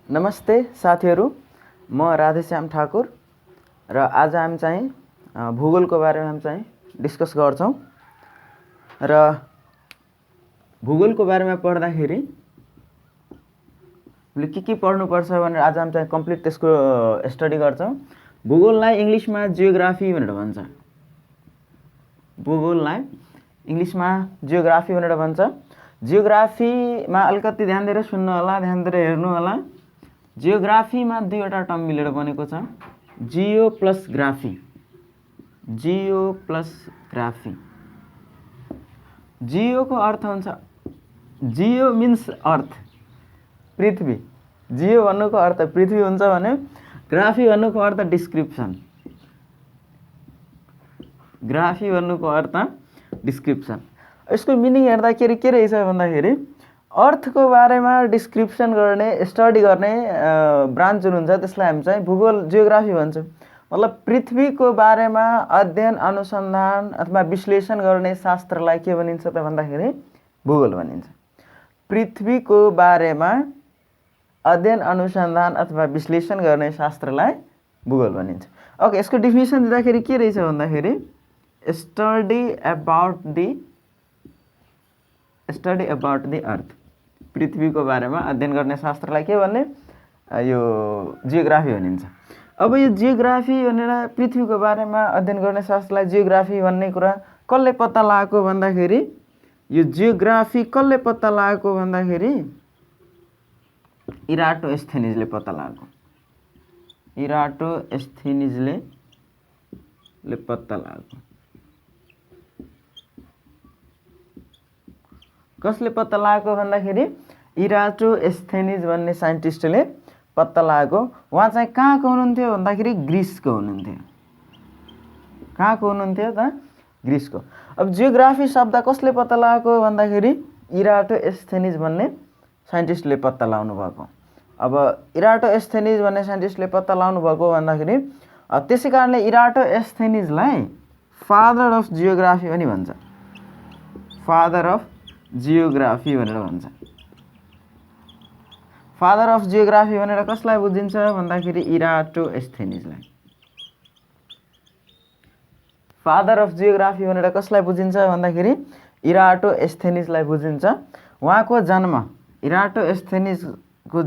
नमस्ते साथीहरू, म राधेश्याम ठाकुर र आज हामी चाहिँ भूगोलको बारेमा हामी चाहिँ डिस्कस गर्छौं र भूगोलको बारेमा पढ्दाखेरि के पढ्नुपर्छ भनेर आज हामी चाहिँ कम्प्लिट त्यसको स्टडी गर्छौं। भूगोललाई इंग्लिशमा जियोग्राफी भनेर भन्छ। भूगोललाई इंग्लिशमा जियोग्राफी भनेर भन्छ। जियोग्राफीमा अलिकति ध्यान दिएर सुन्नु होला, ध्यान दिएर हेर्नु होला। जियोग्राफीमा दुईवटा टर्म मिलेर बनेको छ, Jio plus graphy. Jio plus graphy. Jio को अर्थ हुन्छ, जियो मिन्स अर्थ, पृथ्वी। जियो भन्नुको अर्थ पृथ्वी हुन्छ भने ग्राफी भन्नुको अर्थ डिस्क्रिप्सन। ग्राफी भन्नुको अर्थ डिस्क्रिप्सन। यसको मिनिङ हेर्दाखेरि के रहेछ भन्दाखेरि अर्थको बारेमा डिस्क्रिप्सन गर्ने, स्टडी गर्ने ब्रान्च जुन हुन्छ त्यसलाई हामी चाहिँ भूगोल जियोग्राफी भन्छौँ। मतलब पृथ्वीको बारेमा अध्ययन, अनुसन्धान अथवा विश्लेषण गर्ने शास्त्रलाई के भनिन्छ त भन्दाखेरि भूगोल भनिन्छ। पृथ्वीको बारेमा अध्ययन, अनुसन्धान अथवा विश्लेषण गर्ने शास्त्रलाई भूगोल भनिन्छ। ओके, यसको डेफिनेसन दिँदाखेरि के रहेछ भन्दाखेरि स्टडी अबाउट द अर्थ। पृथ्वीको बारेमा अध्ययन गर्ने शास्त्रलाई के भन्ने, यो जियोग्राफी भनिन्छ। अब यो जियोग्राफी भनेर पृथ्वीको बारेमा अध्ययन गर्ने शास्त्रलाई जियोग्राफी भन्ने कुरा कसले पत्ता लगाएको भन्दाखेरि, यो जियोग्राफी कसले पत्ता लगाएको भन्दाखेरि इराटोस्थेनिजले पत्ता लगाएको। इराटोस्थेनिजले पत्ता लगाएको। कसले पत्ता लगाएको भन्दाखेरि इराटोस्थेनिज भन्ने साइन्टिस्टले पत्ता लगाएको। उहाँ चाहिँ कहाँको हुनुहुन्थ्यो भन्दाखेरि ग्रिसको हुनुहुन्थ्यो। कहाँको हुनुहुन्थ्यो त? ग्रिसको। अब जियोग्राफी शब्द कसले पत्ता लगाएको भन्दाखेरि इराटोस्थेनिज भन्ने साइन्टिस्टले पत्ता लगाउनु भएको। अब इराटोस्थेनिज भन्ने साइन्टिस्टले पत्ता लगाउनु भएको भन्दाखेरि त्यसै कारणले इराटोस्थेनिजलाई फादर अफ जियोग्राफी पनि भन्छ। फादर अफ जियोग्राफी भनेर भन्छ। फादर अफ जियोग्राफी भनेर कसलाई बुझिन्छ भन्दाखेरि इराटोस्थेनिजलाई। फादर अफ जियोग्राफी भनेर कसलाई बुझिन्छ भन्दाखेरि इराटोस्थेनिजलाई बुझिन्छ। उहाँको जन्म, इराटोस्थेनिजको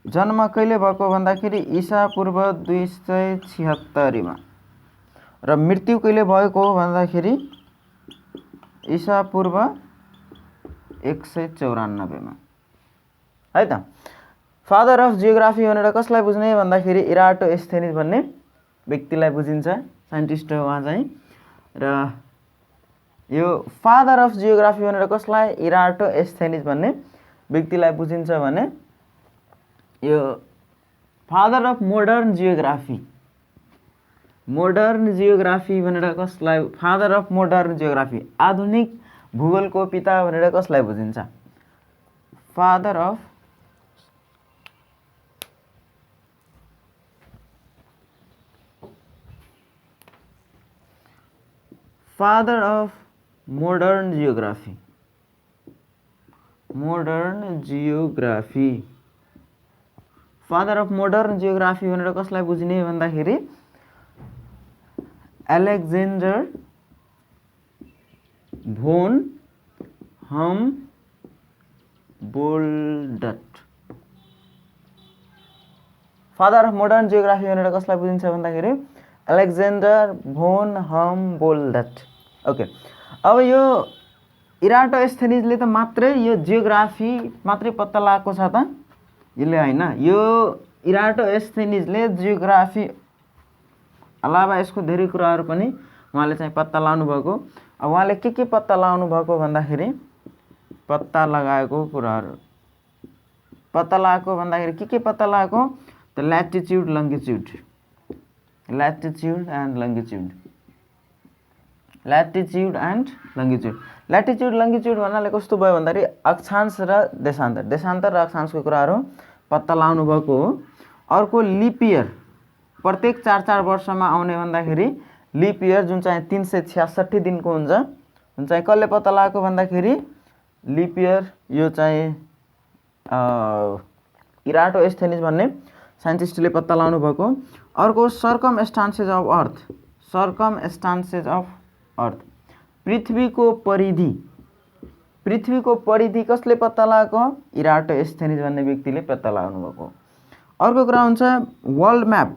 जन्म कहिले भएको भन्दाखेरि ईसा पूर्व 276 मा र मृत्यु कहिले भएको भन्दाखेरि ईसा पूर्व 194 मा, है त। फादर अफ जियोग्राफी भनेर कसलाई बुझ्ने भन्दाखेरि इराटोस्थेनिज भन्ने व्यक्तिलाई बुझिन्छ, साइन्टिस्ट हो उहाँ चाहिँ। र यो फादर अफ जियोग्राफी भनेर कसलाई, इराटोस्थेनिज भन्ने व्यक्तिलाई बुझिन्छ भने यो father of modern geography. Modern geography भनेर कसलाई, फादर अफ मोडर्न जियोग्राफी, आधुनिक भूगोलको पिता भनेर कसलाई बुझिन्छ? Father of modern geography. Modern geography. Father of modern geography भनेर कसलाई बुझ्ने भन्दाखेरि अलेक्जेन्डर भोन हमबोल्ड्ट। फादर अफ मोडर्न जियोग्राफी भनेर कसलाई बुझिन्छ भन्दाखेरि अलेक्जेन्डर भोन हमबोल्ड्ट। ओके, अब यो इराटोस्थेनिजले त मात्रै यो जियोग्राफी मात्रै पत्ता लगाएको छ त, यसले हैन। यो इराटोस्थेनिजले जियोग्राफी अलावा यसको धेरै कुराहरू पनि उहाँले चाहिँ पत्ता लगाउनु भएको। अब उहाँले के पत्ता लगाउनु भएको भन्दाखेरि पत्ता लगाएको कुराहरू, पत्ता लगाएको भन्दाखेरि के पत्ता लगाएको त latitude, longitude. Latitude and longitude. Latitude and longitude. Latitude longitude भन्नाले कस्तो भयो भन्दाखेरि अक्षांश र देशान्तर, देशान्तर र अक्षांशको कुराहरू पत्ता लगाउनु भएको हो। अर्को लिप इयर, प्रत्येक 4-4 वर्षमा आउने भन्दाखेरि लिप इयर जुन चाहिँ 366 दिनको हुन्छ, जुन चाहिँ कसले पत्ता लगाएको भन्दाखेरि लिप इयर, यो चाहिँ इराटोस्थेनिज भन्ने साइन्टिस्टले पत्ता लगाउनु भएको। अर्को circumstances of earth, circumstances of अर्थ, पृथ्वीको परिधि, पृथ्वीको परिधि कसले पत्ता लगाएको? इराटोस्थेनिज भन्ने व्यक्तिले पत्ता लगाउनु भएको। अर्को कुरा हुन्छ वर्ल्ड म्याप,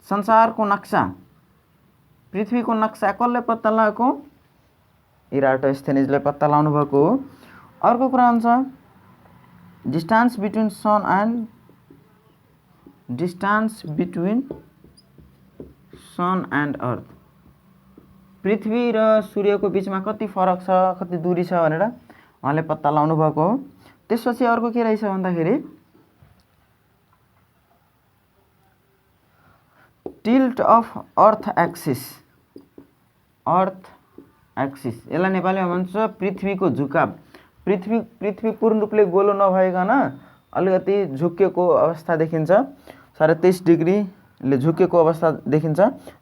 संसारको नक्सा, पृथ्वीको नक्सा कसले पत्ता लगाएको? इराटोस्थेनिजले पत्ता लगाउनु भएको। अर्को कुरा हुन्छ distance between sun and, distance between sun and earth, पृथ्वी र सूर्यको बिचमा कति फरक छ, कति दूरी छ भनेर उहाँले पत्ता लगाउनु भएको हो। त्यसपछि अर्को के रहेछ भन्दाखेरि tilt of earth axis, earth axis, यसलाई नेपालीमा भन्छ पृथ्वीको झुकाव। पृथ्वी पूर्ण रूपले गोलो नभइकन अलिकति झुकेको अवस्था देखिन्छ, 23.5 डिग्रीले झुकेको अवस्था देखिन्छ,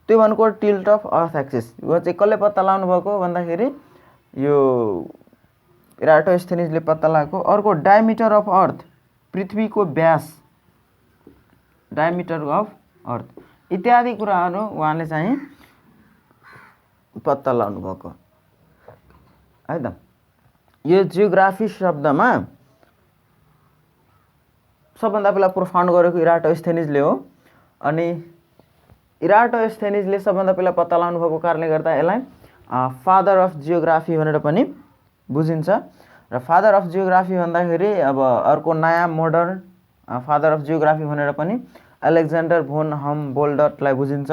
त्यो भनेको टिल्ट अफ अर्थ एक्सिस। यो चाहिँ कसले पत्ता लगाउनु भएको भन्दाखेरि यो इराटोस्थेनिजले पत्ता लगाएको। अर्को डायमिटर अफ अर्थ, पृथ्वीको व्यास, डायमिटर अफ अर्थ, इत्यादि कुराहरू उहाँले चाहिँ पत्ता लगाउनु भएको है त। यो जियोग्राफी शब्दमा सबभन्दा पहिला प्रोफाउन्ड गरेको इराटोस्थेनिजले हो। अनि इराटोस्थेनिजले सबभन्दा पहिला पत्ता लगाउनु भएको कारणले गर्दा यसलाई फादर अफ जियोग्राफी भनेर पनि बुझिन्छ। र फादर अफ जियोग्राफी भन्दाखेरि अब अर्को नयाँ मोडर्न फादर अफ जियोग्राफी भनेर पनि अलेक्जेन्डर भोन हमबोल्डटलाई बुझिन्छ।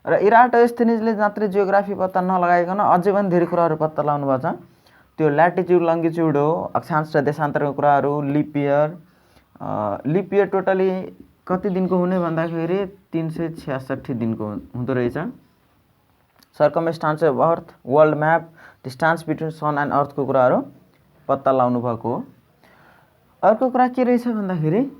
र इराटोस्थेनिजले मात्रै जियोग्राफी पत्ता नलगाइकन अझै पनि धेरै कुराहरू पत्ता लगाउनु भएको छ। त्यो ल्याटिट्युड लङ्गिट्युड हो, अक्षांश र देशान्तरको कुराहरू, लिप इयर टोटली कति दिनको हुने भन्दाखेरि 366 दिनको हुँदो रहेछ। Circumstance of earth, world map, distance between sun and अर्थको कुराहरू पत्ता लगाउनु भएको हो। अर्को कुरा के रहेछ भन्दाखेरि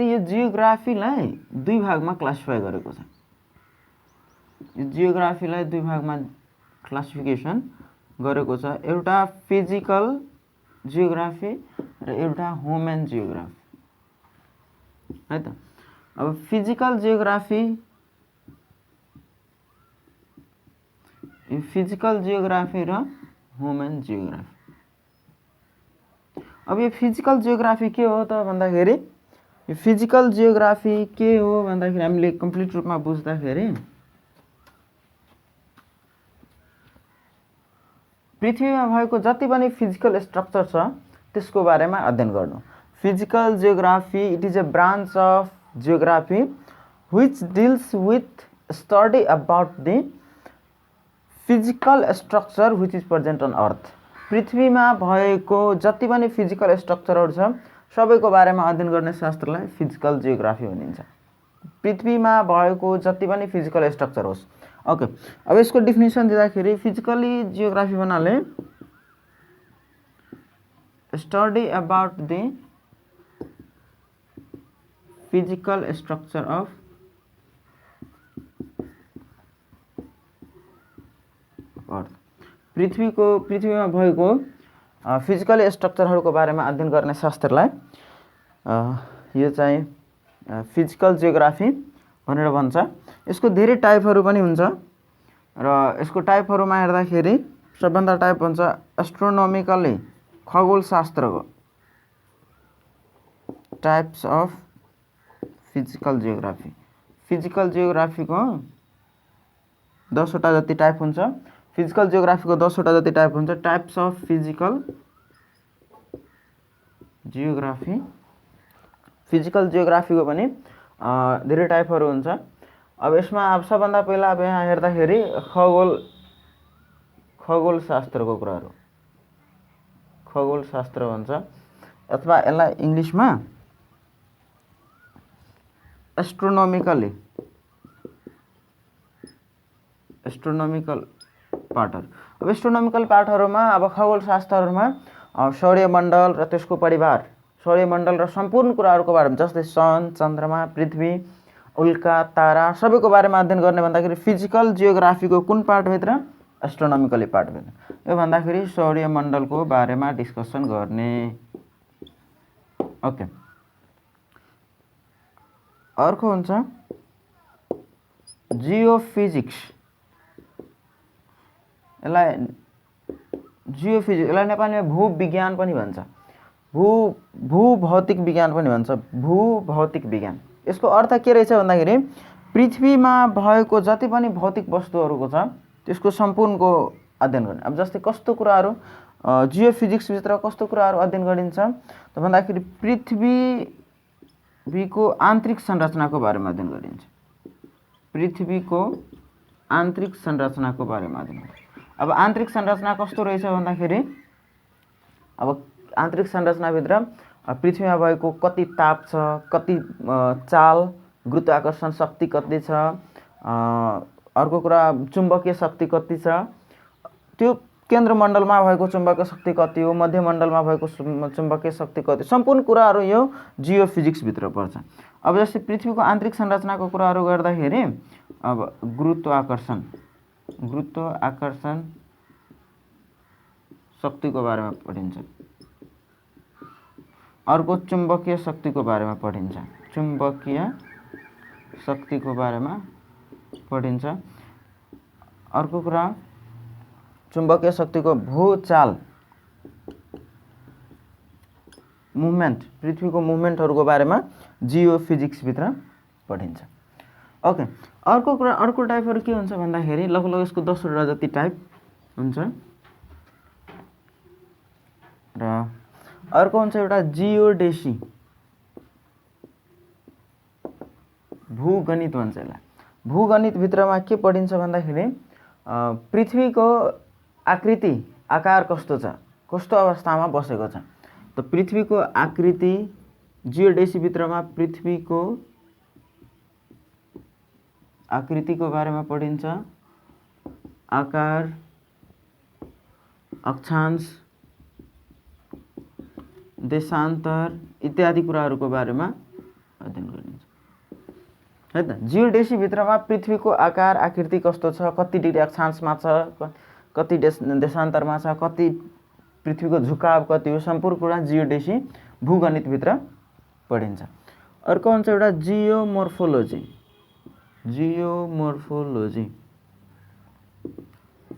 यो जियोग्राफीलाई दुई भागमा क्लासिफाई गरेको छ। यो जियोग्राफीलाई दुई भागमा क्लासिफिकेसन गरेको छ, एउटा फिजिकल जियोग्राफी र एउटा ह्युमन जियोग्राफी है त। अब फिजिकल जियोग्राफी, फिजिकल जियोग्राफी र ह्युमन जियोग्राफी। अब यो फिजिकल जियोग्राफी के हो त भन्दाखेरि यो फिजिकल जियोग्राफी के हो भन्दाखेरि हामीले कम्प्लिट रूपमा बुझ्दाखेरि पृथ्वीमा भएको जति पनि फिजिकल स्ट्रक्चर छ त्यसको बारेमा अध्ययन गर्नु। Physical geography it is a branch of geography which deals with study about the physical structure which is present on earth. पृथ्वीमा भएको जति पनि फिजिकल स्ट्रक्चरहरू छ सबैको बारेमा अध्ययन गर्ने शास्त्रलाई फिजिकल जियोग्राफी भनिन्छ। पृथ्वीमा भएको जति पनि फिजिकल स्ट्रक्चर होस्। ओके, अब यसको डिफिनेसन दिँदाखेरि फिजिकली जियोग्राफी भन्नाले study about the physical structure of अर्थ। पृथ्वीमा भएको फिजिकल स्ट्रक्चरहरूको बारेमा अध्ययन गर्ने शास्त्रलाई यो चाहिँ फिजिकल जियोग्राफी भनेर भन्छ। यसको धेरै टाइपहरू पनि हुन्छ र यसको टाइपहरूमा हेर्दाखेरि सबभन्दा टाइप हुन्छ एस्ट्रोनोमिकली, खगोलशास्त्रको types of physical geography. Physical जियोग्राफीको 10 वटा जति टाइप हुन्छ। फिजिकल जियोग्राफीको 10 वटा जति टाइप हुन्छ। Types of physical geography. Physical जियोग्राफीको पनि धेरै टाइपहरू हुन्छ। अब यसमा अब सबभन्दा पहिला अब यहाँ हेर्दाखेरि खगोलशास्त्रको कुराहरू, खगोलशास्त्र भन्छ अथवा यसलाई इङ्ग्लिसमा एस्ट्रोनोमिकल पार्टहरू। अब एस्ट्रोनोमिकल पार्टहरूमा अब खगोलशास्त्रहरूमा सौर्यमण्डल र त्यसको परिवार, सौर्यमण्डल र सम्पूर्ण कुराहरूको बारेमा जस्तै सन, चन्द्रमा, पृथ्वी उल्का तारा सबैको बारेमा अध्ययन गर्ने भन्दाखेरि फिजिकल जियोग्राफीको कुन पार्टभित्र एस्ट्रोनोमिकली पार्टभित्र यो भन्दाखेरि सौर्यमण्डलको बारेमा डिस्कसन गर्ने। ओके अर्को हुन्छ जियोफिजिक्स। यसलाई नेपालीमा भूविज्ञान पनि भन्छ, भूभौतिक विज्ञान पनि भन्छ, भूभौतिक विज्ञान। यसको अर्थ के रहेछ भन्दाखेरि पृथ्वीमा भएको जति पनि भौतिक वस्तुहरूको छ त्यसको सम्पूर्णको अध्ययन गर्ने। अब जस्तै कस्तो कुराहरू जियोफिजिक्सभित्र कस्तो कुराहरू अध्ययन गरिन्छ त भन्दाखेरि पृथ्वीको आन्तरिक संरचनाको बारेमा अध्ययन गरिन्छ। पृथ्वीको आन्तरिक संरचनाको बारेमा अध्ययन गरिन्छ। अब आन्तरिक संरचना कस्तो रहेछ भन्दाखेरि अब आन्तरिक संरचनाभित्र पृथ्वीमा भएको कति ताप छ, कति चाल गुरुत्वाकर्षण शक्ति कति छ, अर्को कुरा चुम्बकीय शक्ति कति छ, त्यो केन्द्रमण्डलमा भएको चुम्बकीय शक्ति कति हो, मध्यमण्डलमा भएको चुम्बकीय शक्ति कति, सम्पूर्ण कुराहरू यो जियोफिजिक्सभित्र पर्छ। अब जस्तै पृथ्वीको आन्तरिक संरचनाको कुराहरू गर्दाखेरि अब गुरुत्वाकर्षण शक्तिको बारेमा पढिन्छ। अर्को चुम्बकीय शक्तिको बारेमा पढिन्छ, चुम्बकीय शक्तिको बारेमा पढिन्छ। अर्को कुरा चुम्बकीय शक्तिको भूचाल मुभमेन्ट, पृथ्वीको मुभमेन्टहरूको बारेमा जियोफिजिक्सभित्र पढिन्छ। ओके अर्को कुरा अर्को टाइपहरू के हुन्छ भन्दाखेरि लगभग यसको 10वटा जति टाइप हुन्छ। र अर्को हुन्छ एउटा जियोडेसी, भूगणित भन्छ यसलाई। भूगणितभित्रमा के पढिन्छ भन्दाखेरि पृथ्वीको आकृति आकार कस्तो छ, कस्तो अवस्थामा बसेको छ, त पृथ्वीको आकृति जियोडेसीभित्रमा पृथ्वीको आकृतिको बारेमा पढिन्छ, आकार, अक्षांश, देशान्तर इत्यादि कुराहरूको बारेमा अध्ययन गरिन्छ है त। जियोडेसीभित्रमा पृथ्वीको आकार आकृति कस्तो छ, कति डिग्री अक्षांशमा छ, कति देशान्तरमा छ, कति पृथ्वीको झुकाव कति हो, सम्पूर्ण कुरा जियोडेसी भूगणितभित्र पढिन्छ। अर्को हुन्छ एउटा जियोमोर्फोलोजी।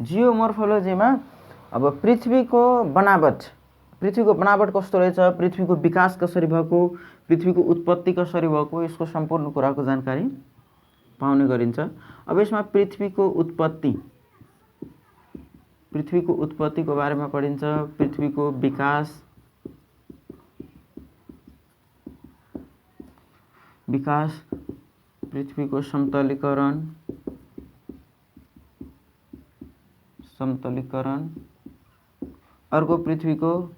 जियोमोर्फोलोजीमा अब पृथ्वीको बनावट कस्तो रहेछ, पृथ्वीको विकास कसरी भएको, पृथ्वीको उत्पत्ति कसरी भएको, यसको सम्पूर्ण कुराको जानकारी पाउने गरिन्छ। अब यसमा पृथ्वीको उत्पत्तिको बारेमा पढिन्छ, पृथ्वीको विकास, पृथ्वीको समतलीकरण, अर्को पृथ्वीको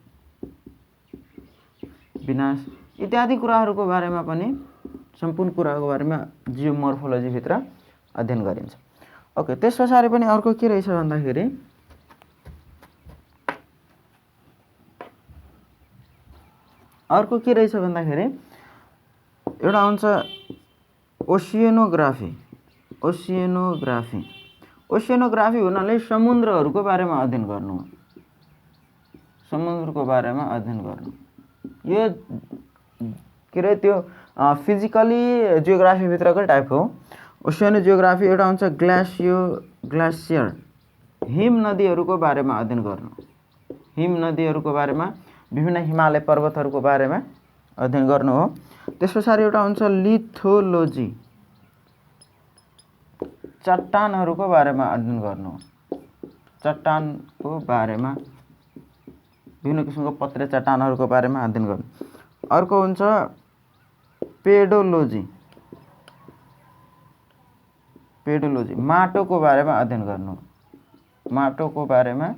विनाश इत्यादि कुराहरूको बारेमा पनि सम्पूर्ण कुराको बारेमा जियोमोर्फोलोजीभित्र अध्ययन गरिन्छ। ओके त्यस पछाडि पनि अर्को के रहेछ भन्दाखेरि एउटा हुन्छ ओसिएनोग्राफी भन्नाले समुद्रहरूको बारेमा अध्ययन गर्नु, यो के अरे त्यो फिजिकली जियोग्राफीभित्रको टाइप हो। ओसिएनो जियोग्राफी एउटा हुन्छ ग्लासियर, हिम नदीहरूको बारेमा अध्ययन गर्नु, हिम नदीहरूको बारेमा, विभिन्न हिमालय पर्वतहरूको बारेमा अध्ययन गर्नु हो। त्यस पछाडि एउटा हुन्छ लिथोलोजी, चट्टानहरूको बारेमा अध्ययन गर्नु, चट्टानको बारेमा, विभिन्न किसिमको पत्रे चट्टानहरूको बारेमा अध्ययन गर्नु। अर्को हुन्छ पेडोलोजी, माटोको बारेमा अध्ययन गर्नु, माटोको बारेमा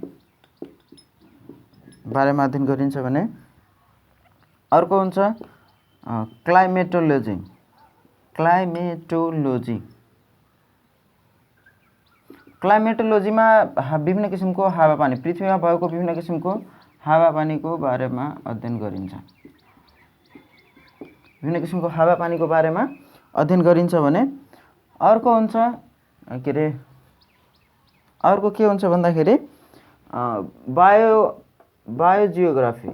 अध्ययन गरिन्छ भने। अर्को हुन्छ क्लाइमेटोलोजी, क्लाइमेटोलोजीमा विभिन्न किसिमको हावापानी, पृथ्वीमा भएको विभिन्न किसिमको हावापानीको बारेमा अध्ययन गरिन्छ, विभिन्न किसिमको हावापानीको बारेमा अध्ययन गरिन्छ भने अर्को हुन्छ के अरे अर्को के हुन्छ भन्दाखेरि बायोजियोग्राफी।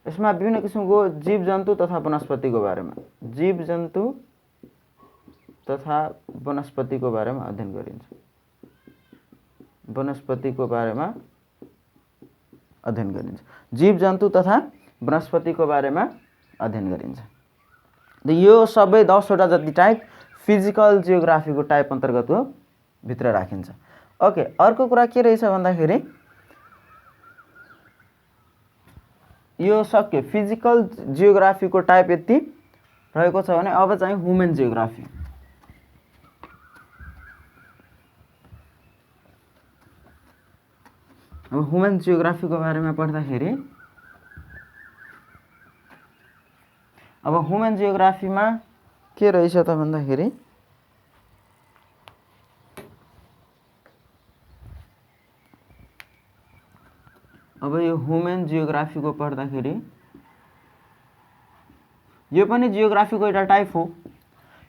यसमा विभिन्न किसिमको जीव जन्तु तथा वनस्पतिको बारेमा अध्ययन गरिन्छ। जीव जन्तु तथा वनस्पतिको बारेमा अध्ययन गरिन्छ। यो सबै 10 वटा जति टाइप फिजिकल जियोग्राफीको टाइप अन्तर्गतको भित्र राखिन्छ। ओके, अर्को कुरा के रहेछ भन्दाखेरि यो सक्यो फिजिकल जियोग्राफीको टाइप यति रहेको छ भने अब चाहिँ ह्युमन जियोग्राफी। अब ह्युमन जियोग्राफीको बारेमा पढ्दाखेरि अब ह्युमन जियोग्राफीमा के रहेछ त भन्दाखेरि अब यो ह्युमन जियोग्राफीको पढ्दाखेरि यो पनि जियोग्राफीको एउटा टाइप हो।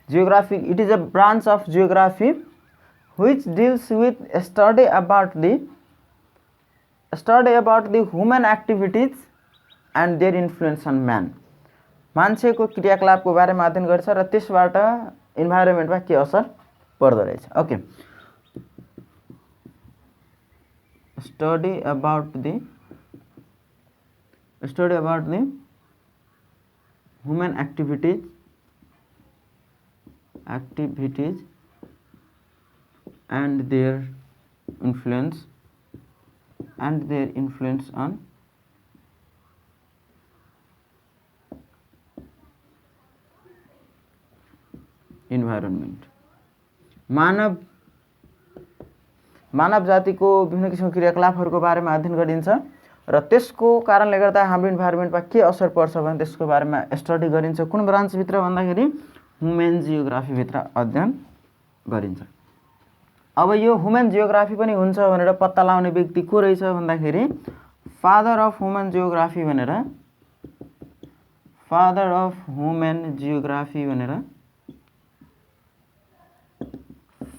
Geography it is a branch of geography which deals with study about the human activities and their influence on man. मान्छेको क्रियाकलापको बारेमा अध्ययन गर्छ र त्यसबाट इन्भाइरोमेन्टमा के असर पर्दो रहेछ। Okay, study about the human activities and their influence on environment। मानव जातिको विभिन्न किसिमको क्रियाकलापहरूको बारेमा अध्ययन गरिन्छ र त्यसको कारणले गर्दा हाम्रो इन्भाइरोमेन्टमा के असर पर्छ भने त्यसको बारेमा स्टडी गरिन्छ। कुन ब्रान्चभित्र भन्दाखेरि ह्युमन जियोग्राफीभित्र अध्ययन गरिन्छ। अब यो ह्युमन जियोग्राफी पनि हुन्छ भनेर पत्ता लगाउने व्यक्ति को रहेछ भन्दाखेरि फादर अफ ह्युमन जियोग्राफी भनेर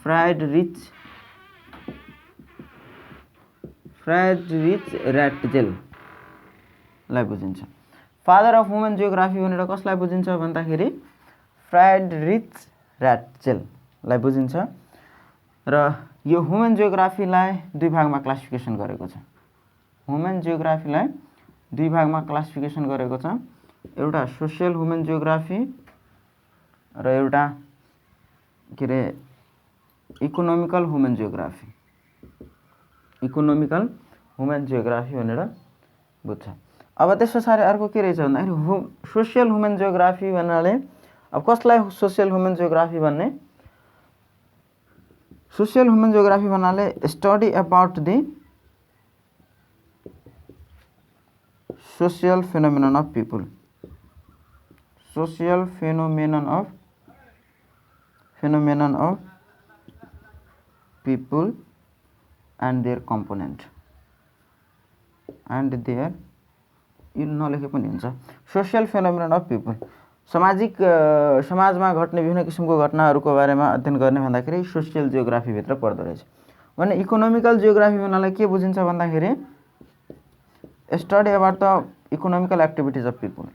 फ्राइडरिच लाई बुझिन्छ। फादर अफ ह्युमन जियोग्राफी भनेर कसलाई बुझिन्छ भन्दाखेरि फ्राइडरिच लाई बुझिन्छ। र यो ह्युमन जियोग्राफीलाई दुई भागमा क्लासिफिकेसन गरेको छ। एउटा सोशल ह्युमन जियोग्राफी र एउटा के अरे इकोनोमिकल ह्युमन जियोग्राफी भनेर बुझ्छ। अब त्यस पछाडि अर्को के रहेछ भन्दाखेरि सोशल ह्युमन जियोग्राफी भन्नाले अब कसलाई सोशल ह्युमन जियोग्राफी भन्ने? सोशल ह्युमन जियोग्राफी भन्नाले study about the social phenomenon of people. And their component यो नलेखे पनि हुन्छ। सोशल फेनोमेनन अफ पिपुल समाजमा घट्ने विभिन्न किसिमको घटनाहरूको बारेमा अध्ययन गर्ने भन्दाखेरि सोशल जियोग्राफीभित्र पर्दो रहेछ। भने इकोनोमिकल जियोग्राफी भन्नाले के बुझिन्छ भन्दाखेरि study about the economical activities of people.